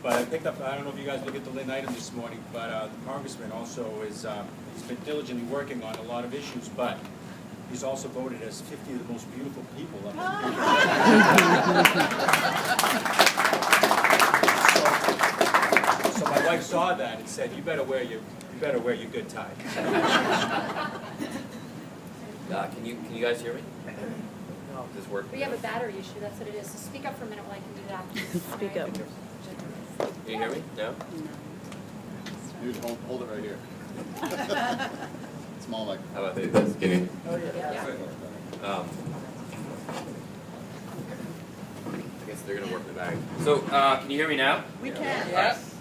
But I picked up, I don't know if you guys look at the Lynn item this morning, but the congressman also is, he's been diligently working on a lot of issues, but he's also voted as 50 of the most beautiful people up in So my wife saw that and said, you better wear your good tie. Can you guys hear me? No. Does this work? We have a battery issue, that's what it is. So speak up for a minute while I can do that. Speak up. Can you hear me? No? You just hold it right here. Small mic. How about this? Can you? Oh, yeah. I guess they're going to work the bag. So, can you hear me now? We can. Yes.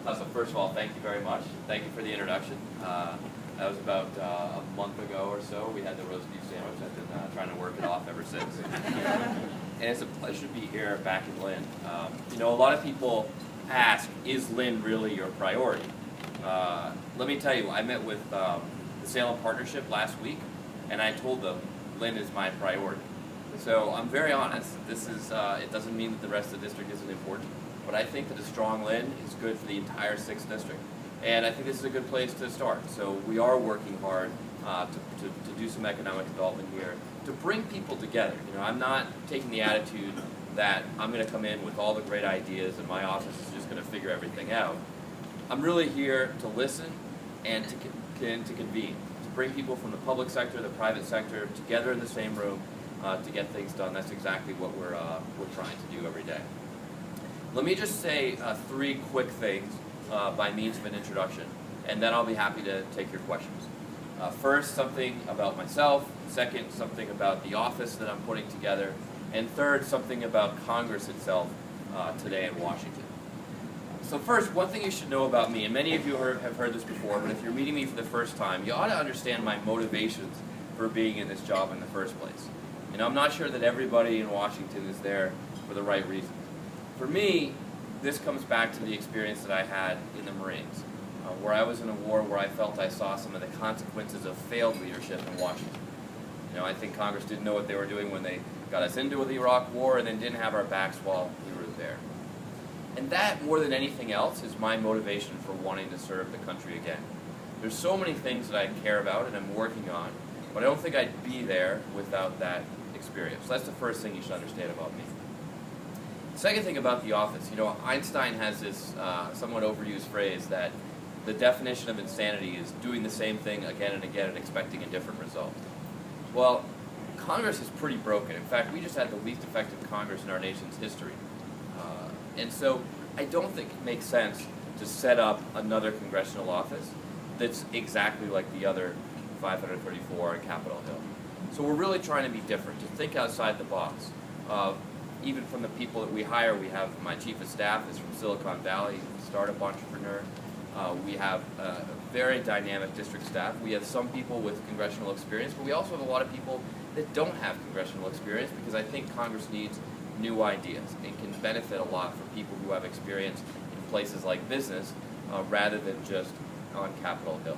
So first of all, thank you very much. Thank you for the introduction. That was about a month ago or so. We had the roast beef sandwich. I've been trying to work it off ever since. And it's a pleasure to be here back in Lynn. You know, a lot of people ask, is Lynn really your priority? Let me tell you, I met with the Salem Partnership last week, and I told them Lynn is my priority. So I'm very honest. This is, it doesn't mean that the rest of the district isn't important, but I think that a strong Lynn is good for the entire 6th district. And I think this is a good place to start. So we are working hard to do some economic development here, to bring people together. You know, I'm not taking the attitude that I'm going to come in with all the great ideas and my office is just going to figure everything out. I'm really here to listen and to convene, to bring people from the public sector, the private sector, together in the same room to get things done. That's exactly what we're trying to do every day. Let me just say 3 quick things by means of an introduction, and then I'll be happy to take your questions. First, something about myself. Second, something about the office that I'm putting together. And third, something about Congress itself today in Washington. So first, one thing you should know about me, and many of you have heard this before, but if you're meeting me for the first time, you ought to understand my motivations for being in this job in the first place. You know, I'm not sure that everybody in Washington is there for the right reasons. For me, this comes back to the experience that I had in the Marines, where I was in a war where I felt I saw some of the consequences of failed leadership in Washington. You know, I think Congress didn't know what they were doing when they got us into the Iraq War and then didn't have our backs while we were there. And that, more than anything else, is my motivation for wanting to serve the country again. There's so many things that I care about and I'm working on, but I don't think I'd be there without that experience. So that's the first thing you should understand about me. The second thing about the office, you know, Einstein has this somewhat overused phrase that the definition of insanity is doing the same thing again and again and expecting a different result. Well, Congress is pretty broken. In fact, we just had the least effective Congress in our nation's history. And so I don't think it makes sense to set up another congressional office that's exactly like the other 534 on Capitol Hill. So we're really trying to be different, to think outside the box. Even from the people that we hire, we have my chief of staff is from Silicon Valley, a startup entrepreneur. We have a very dynamic district staff. We have some people with congressional experience, but we also have a lot of people that don't have congressional experience because I think Congress needs new ideas and can benefit a lot from people who have experience in places like business rather than just on Capitol Hill.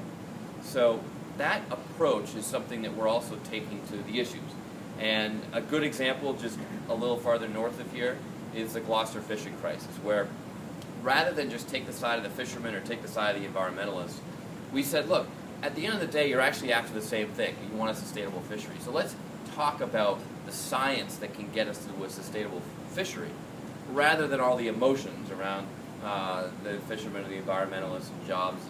So that approach is something that we're also taking to the issues. And a good example, just a little farther north of here, is the Gloucester fishing crisis, where rather than just take the side of the fishermen or take the side of the environmentalists, we said, look, at the end of the day, you're actually after the same thing. You want a sustainable fishery. So let's talk about the science that can get us to a sustainable fishery, rather than all the emotions around the fishermen and the environmentalists and jobs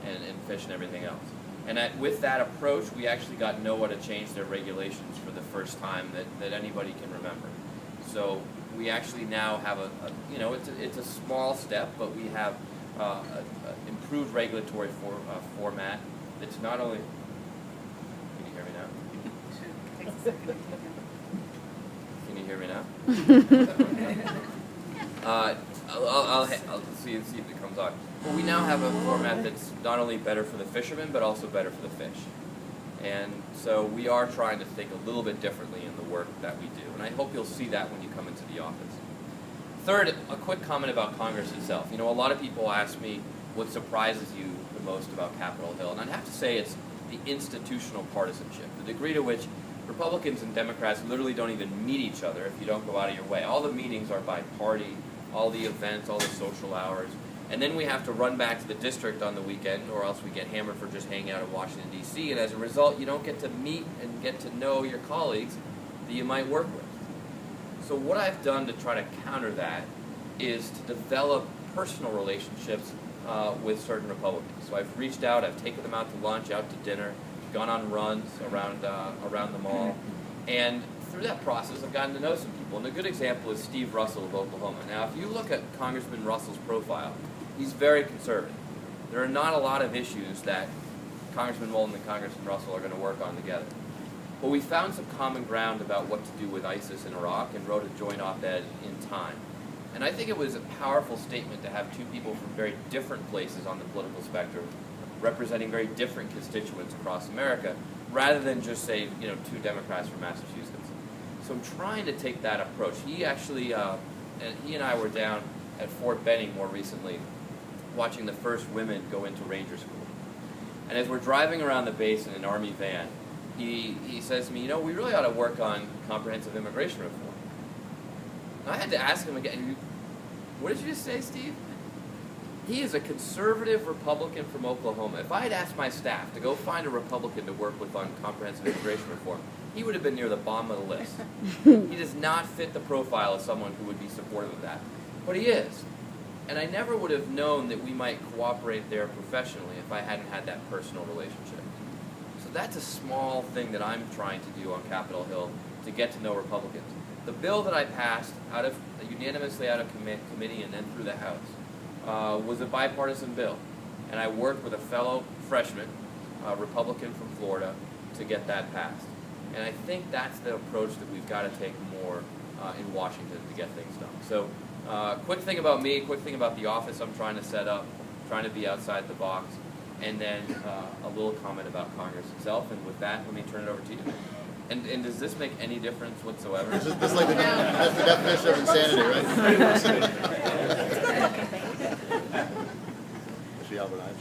and fish and everything else. And with that approach, we actually got NOAA to change their regulations for the first time that anybody can remember. So we actually now have you know, it's a small step, but we have an improved regulatory format that's not only, can you hear me now? Can you hear me now? I'll see if it comes on. Well, we now have a format that's not only better for the fishermen, but also better for the fish. And so we are trying to think a little bit differently in the work that we do. And I hope you'll see that when you come into the office. Third, a quick comment about Congress itself. You know, a lot of people ask me what surprises you the most about Capitol Hill. And I'd have to say it's the institutional partisanship, the degree to which Republicans and Democrats literally don't even meet each other if you don't go out of your way. All the meetings are by party, all the events, all the social hours. And then we have to run back to the district on the weekend, or else we get hammered for just hanging out in Washington, D.C. And as a result, you don't get to meet and get to know your colleagues that you might work with. So what I've done to try to counter that is to develop personal relationships with certain Republicans. So I've reached out, I've taken them out to lunch, out to dinner, gone on runs around the mall, and through that process I've gotten to know some people. And a good example is Steve Russell of Oklahoma. Now if you look at Congressman Russell's profile, he's very conservative. There are not a lot of issues that Congressman Moulton and Congressman Russell are going to work on together. But we found some common ground about what to do with ISIS in Iraq and wrote a joint op-ed in Time. And I think it was a powerful statement to have two people from very different places on the political spectrum representing very different constituents across America, rather than just say, you know, two Democrats from Massachusetts. So I'm trying to take that approach. He actually, he and I were down at Fort Benning more recently, watching the first women go into Ranger School. And as we're driving around the base in an Army van, he says to me, you know, we really ought to work on comprehensive immigration reform. And I had to ask him again, what did you just say, Steve? He is a conservative Republican from Oklahoma. If I had asked my staff to go find a Republican to work with on comprehensive immigration reform, he would have been near the bottom of the list. He does not fit the profile of someone who would be supportive of that. But he is. And I never would have known that we might cooperate there professionally if I hadn't had that personal relationship. So that's a small thing that I'm trying to do on Capitol Hill to get to know Republicans. The bill that I passed unanimously out of committee and then through the House was a bipartisan bill. And I worked with a fellow freshman, a Republican from Florida, to get that passed. And I think that's the approach that we've got to take more in Washington to get things done. So quick thing about me, quick thing about the office I'm trying to set up, trying to be outside the box, and then a little comment about Congress itself. And with that, let me turn it over to you. And does this make any difference whatsoever? This is like that's the definition of insanity, right?